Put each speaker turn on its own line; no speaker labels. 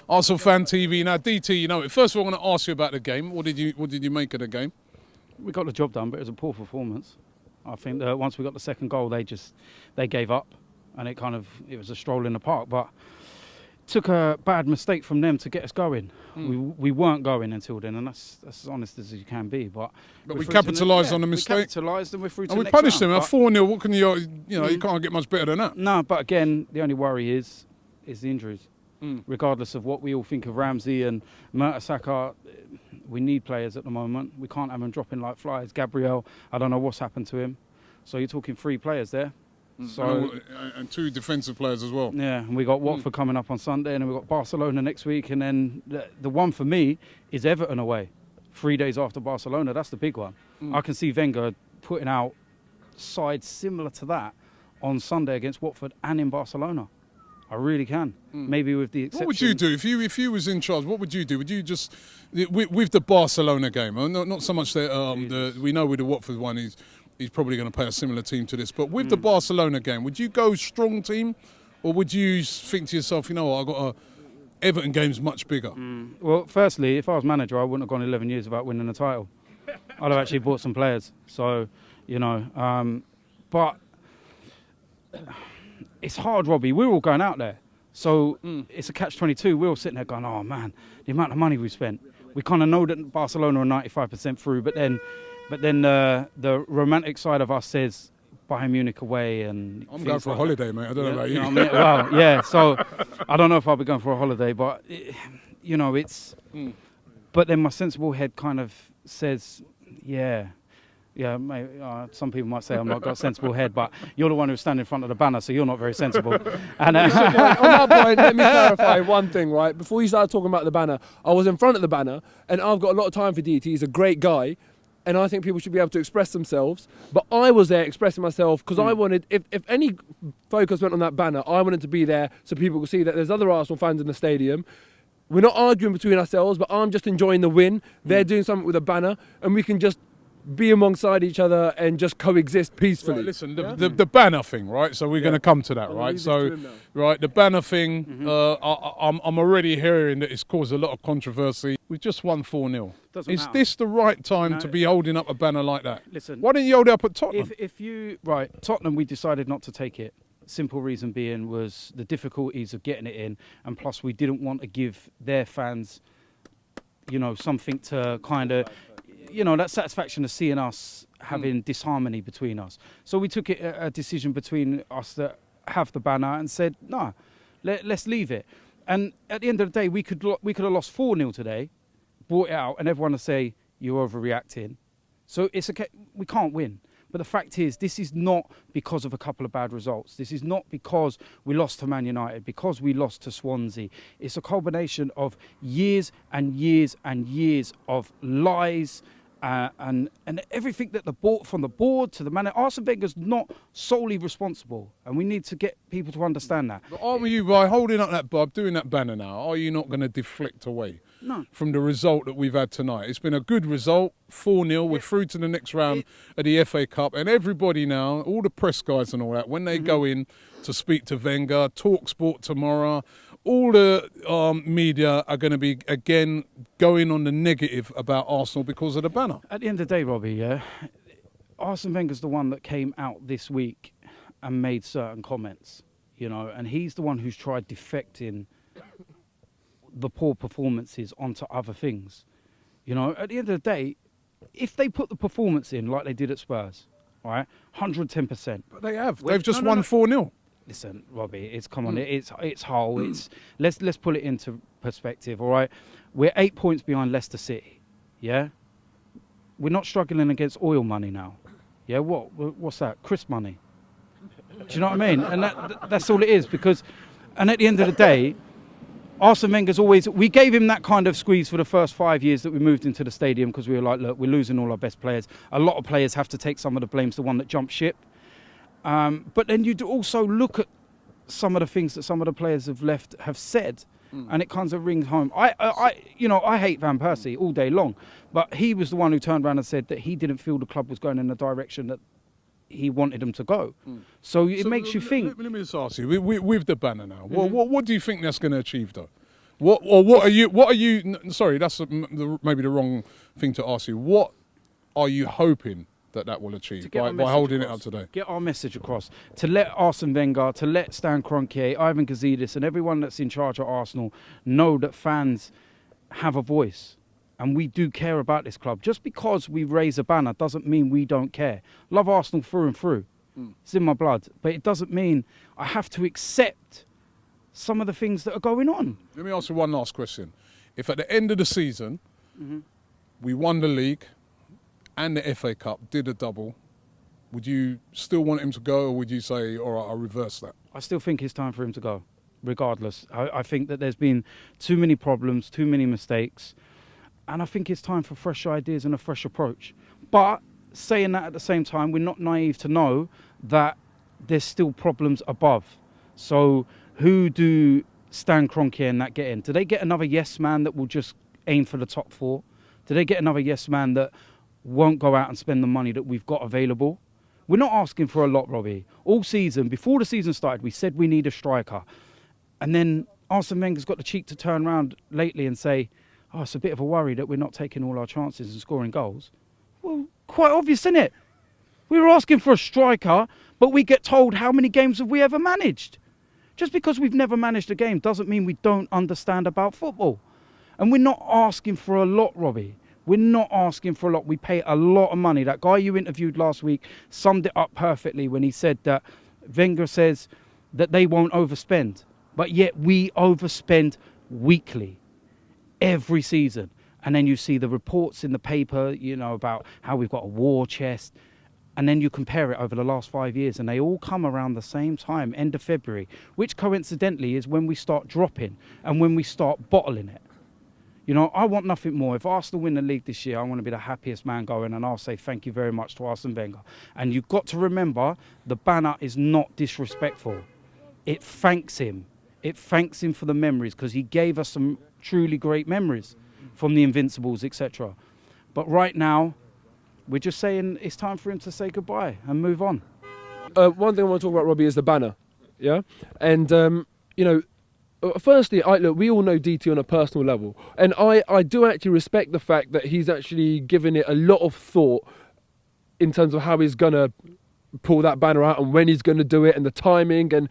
Arsenal Fan TV. Now, DT, you know, first of all, I want to ask you about the game. What did you make of the game?
We got the job done, but it was a poor performance. I think that once we got the second goal, they gave up, and it was a stroll in the park. But it took a bad mistake from them to get us going. We weren't going until then, and that's as honest as you can be. But
we capitalised on the mistake.
We capitalised, and we're through to the
and we
next
punished
round.
them. 4-0. What can you can't get much better than that.
No, but again, the only worry is the injuries. Regardless of what we all think of Ramsey and Mertesacker, we need players at the moment. We can't have them dropping like flies. Gabriel, I don't know what's happened to him. So you're talking 3 players there. So
and 2 defensive players as well.
Yeah, and we got Watford coming up on Sunday, and then we've got Barcelona next week, and then the one for me is Everton away, 3 days after Barcelona. That's the big one. I can see Wenger putting out sides similar to that on Sunday against Watford and in Barcelona. I really can. Maybe with the exception.
What would you do if you was in charge? What would you do? Would you just with the Barcelona game? Not so much we know with the Watford one, he's probably going to play a similar team to this. But with the Barcelona game, would you go strong team, or would you think to yourself, you know what, I got Everton game's much bigger?
Well, firstly, if I was manager, I wouldn't have gone 11 years without winning a title. I'd have actually bought some players. So, but. It's hard, Robbie. We're all going out there. So it's a catch-22. We're all sitting there going, oh, man, the amount of money we've spent. We kind of know that Barcelona are 95% through, but then the romantic side of us says Bayern Munich away. And
I'm going for a holiday, mate. I don't know about you.
Know what I mean? Well, yeah, so I don't know if I'll be going for a holiday, but, it's... But then my sensible head kind of says, yeah, mate, some people might say I've not got a sensible head, but you're the one who's standing in front of the banner, so you're not very sensible. And
on that point, let me clarify one thing, right? Before you started talking about the banner, I was in front of the banner, and I've got a lot of time for DT. He's a great guy, and I think people should be able to express themselves. But I was there expressing myself because I wanted, if any focus went on that banner, I wanted to be there so people could see that there's other Arsenal fans in the stadium. We're not arguing between ourselves, but I'm just enjoying the win. They're doing something with a banner, and we can just be alongside each other and just coexist peacefully.
Right, listen, the banner thing, right? So we're going to come to that, right? So, right, the banner thing, I'm already hearing that it's caused a lot of controversy. We've just won 4-0. Is this the right time to be holding up a banner like that?
Listen,
why didn't you hold it up at Tottenham?
Tottenham, we decided not to take it. Simple reason being was the difficulties of getting it in, and plus we didn't want to give their fans, something to kind of... that satisfaction of seeing us having disharmony between us. So we took a decision between us that have the banner and said, no, let's leave it. And at the end of the day, we could have lost 4-0 today, brought it out, and everyone would say, you're overreacting. So we can't win. But the fact is, this is not because of a couple of bad results. This is not because we lost to Man United, because we lost to Swansea. It's a combination of years and years and years of lies and everything that from the board to the manager. Arsene Wenger's not solely responsible, and we need to get people to understand that.
But aren't you, by holding up that bar, doing that banner now, are you not going to deflect away from the result that we've had tonight? It's been a good result, 4-0. We're through to the next round of the FA Cup, and everybody now, all the press guys and all that, when they go in to speak to Wenger, talk sport tomorrow, all the media are going to be, again, going on the negative about Arsenal because of the banner.
At the end of the day, Robbie, Arsene Wenger's the one that came out this week and made certain comments, and he's the one who's tried defecting the poor performances onto other things. At the end of the day, if they put the performance in like they did at Spurs, all right, 110%.
But they have. They've just won 4-0.
Listen, Robbie, it's Hull. Let's put it into perspective, all right? We're 8 points behind Leicester City, yeah? We're not struggling against oil money now, yeah? What's that? Crisp money. Do you know what I mean? And that's all it is, and at the end of the day, Arsene Wenger's we gave him that kind of squeeze for the first 5 years that we moved into the stadium because we were like, look, we're losing all our best players. A lot of players have to take some of the blame to the one that jumped ship. But then you also look at some of the things that some of the players have said, and it kind of rings home. I hate Van Persie all day long, but he was the one who turned around and said that he didn't feel the club was going in the direction that he wanted them to go. So it makes you think.
Let me just ask you, with the banner now, what do you think that's going to achieve, though? What are you? Sorry, that's maybe the wrong thing to ask you. What are you hoping that will achieve by holding it up today?
Get our message across. To let Arsene Wenger, to let Stan Kroenke, Ivan Gazidis and everyone that's in charge of Arsenal know that fans have a voice. And we do care about this club. Just because we raise a banner doesn't mean we don't care. Love Arsenal through and through. It's in my blood. But it doesn't mean I have to accept some of the things that are going on.
Let me ask you one last question. If at the end of the season, we won the league and the FA Cup, did a double, would you still want him to go, or would you say, all right, I'll reverse that?
I still think it's time for him to go, regardless. I think that there's been too many problems, too many mistakes, and I think it's time for fresh ideas and a fresh approach. But saying that at the same time, we're not naive to know that there's still problems above. So who do Stan Kroenke and that get in? Do they get another yes man that will just aim for the top 4? Do they get another yes man that won't go out and spend the money that we've got available? We're not asking for a lot, Robbie. All season, before the season started, we said we need a striker. And then Arsene Wenger's got the cheek to turn around lately and say, oh, it's a bit of a worry that we're not taking all our chances and scoring goals. Well, quite obvious, isn't it? We were asking for a striker, but we get told how many games have we ever managed. Just because we've never managed a game doesn't mean we don't understand about football. And we're not asking for a lot, Robbie. We're not asking for a lot. We pay a lot of money. That guy you interviewed last week summed it up perfectly when he said that Wenger says that they won't overspend. But yet we overspend weekly, every season. And then you see the reports in the paper, about how we've got a war chest. And then you compare it over the last 5 years and they all come around the same time, end of February, which coincidentally is when we start dropping and when we start bottling it. I want nothing more. If Arsenal win the league this year, I want to be the happiest man going, and I'll say thank you very much to Arsene Wenger. And you've got to remember, the banner is not disrespectful. It thanks him. It thanks him for the memories, because he gave us some truly great memories from the Invincibles, etc. But right now, we're just saying it's time for him to say goodbye and move on.
One thing I want to talk about, Robbie, is the banner. Yeah? And, firstly, we all know DT on a personal level. And I do actually respect the fact that he's actually given it a lot of thought in terms of how he's going to pull that banner out and when he's going to do it and the timing. And